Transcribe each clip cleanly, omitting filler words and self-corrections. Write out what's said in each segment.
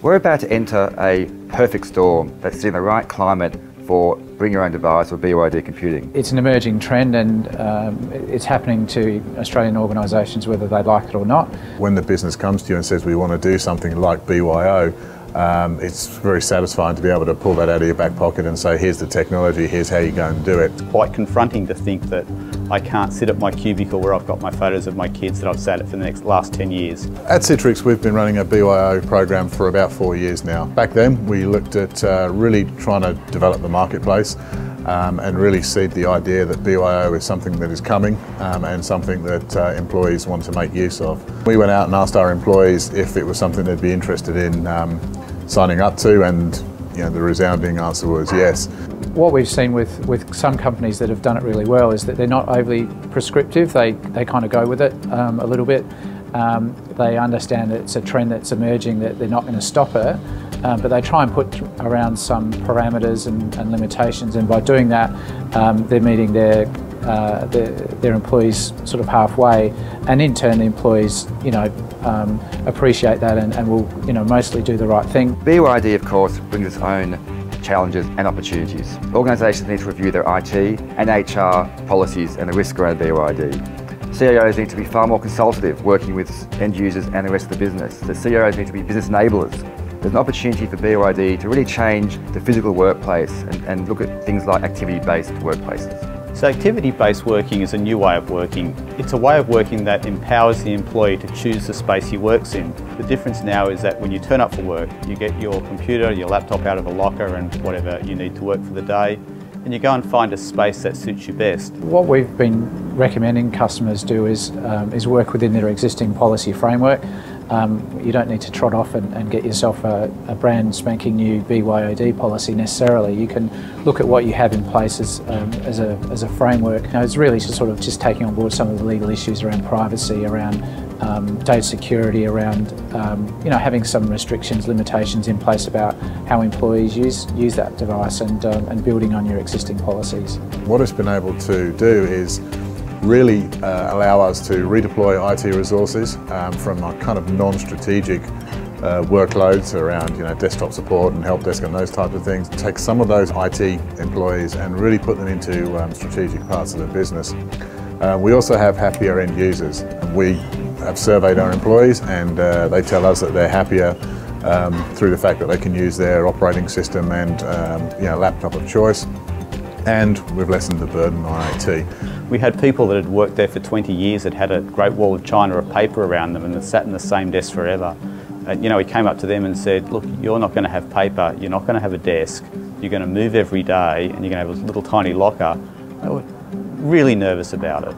We're about to enter a perfect storm that's in the right climate for bring your own device or BYD computing. It's an emerging trend and it's happening to Australian organisations whether they like it or not. When the business comes to you and says we want to do something like BYO, it's very satisfying to be able to pull that out of your back pocket and say, here's the technology, here's how you go and do it. It's quite confronting to think that I can't sit at my cubicle where I've got my photos of my kids that I've sat at for the last 10 years. At Citrix we've been running a BYO program for about 4 years now. Back then we looked at really trying to develop the marketplace and really seed the idea that BYO is something that is coming and something that employees want to make use of. We went out and asked our employees if it was something they'd be interested in signing up to, and the resounding answer was yes. What we've seen with some companies that have done it really well is that they're not overly prescriptive. They kind of go with it a little bit. They understand that it's a trend that's emerging, that they're not going to stop it, but they try and put around some parameters and limitations, and by doing that they're meeting their employees sort of halfway, and in turn the employees appreciate that and will mostly do the right thing. BYD of course brings its own challenges and opportunities. Organisations need to review their IT and HR policies and the risk around BYD. CIOs need to be far more consultative, working with end users and the rest of the business. The CIOs need to be business enablers. There's an opportunity for BYD to really change the physical workplace and look at things like activity-based workplaces. So activity-based working is a new way of working. It's a way of working that empowers the employee to choose the space he works in. The difference now is that when you turn up for work, you get your computer, your laptop out of a locker and whatever you need to work for the day, and you go and find a space that suits you best. What we've been recommending customers do is work within their existing policy framework. You don't need to trot off and get yourself a brand spanking new BYOD policy necessarily. You can look at what you have in place as a framework. It's really sort of just taking on board some of the legal issues around privacy, around data security, around having some restrictions, limitations in place about how employees use that device, and building on your existing policies. What it's been able to do is really allow us to redeploy IT resources from a kind of non-strategic workloads around desktop support and help desk and those types of things. Take some of those IT employees and really put them into strategic parts of the business. We also have happier end users. We have surveyed our employees and they tell us that they're happier through the fact that they can use their operating system and laptop of choice, and we've lessened the burden on IT. We had people that had worked there for 20 years that had a Great Wall of China of paper around them and that sat in the same desk forever. We came up to them and said, look, you're not going to have paper, you're not going to have a desk, you're going to move every day and you're going to have a little tiny locker. They were really nervous about it.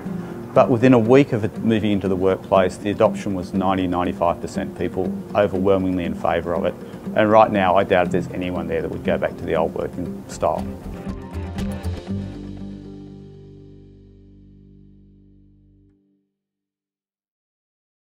But within a week of it moving into the workplace, the adoption was 90–95%, people overwhelmingly in favour of it. And right now, I doubt if there's anyone there that would go back to the old working style.